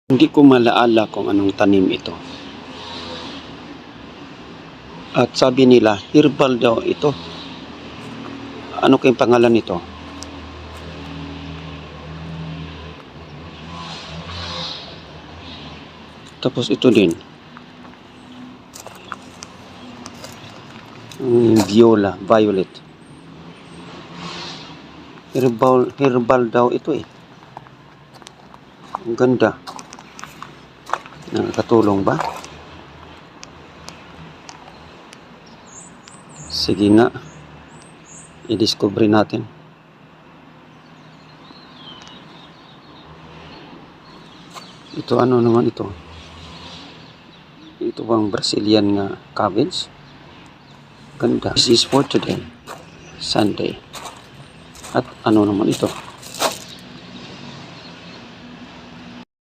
Hindi ko malaala kung anong tanim ito. At sabi nila, herbal daw ito. Ano kayong pangalan nito? Tapos ito din. Violet. Herbal daw ito eh. Ang ganda. Nakakatulong ba? Sige nga. I-discover natin. Ito ano naman ito? Ito bang Brazilian nga cabbage? Ganda. This is for today, Sunday. At ano naman ito?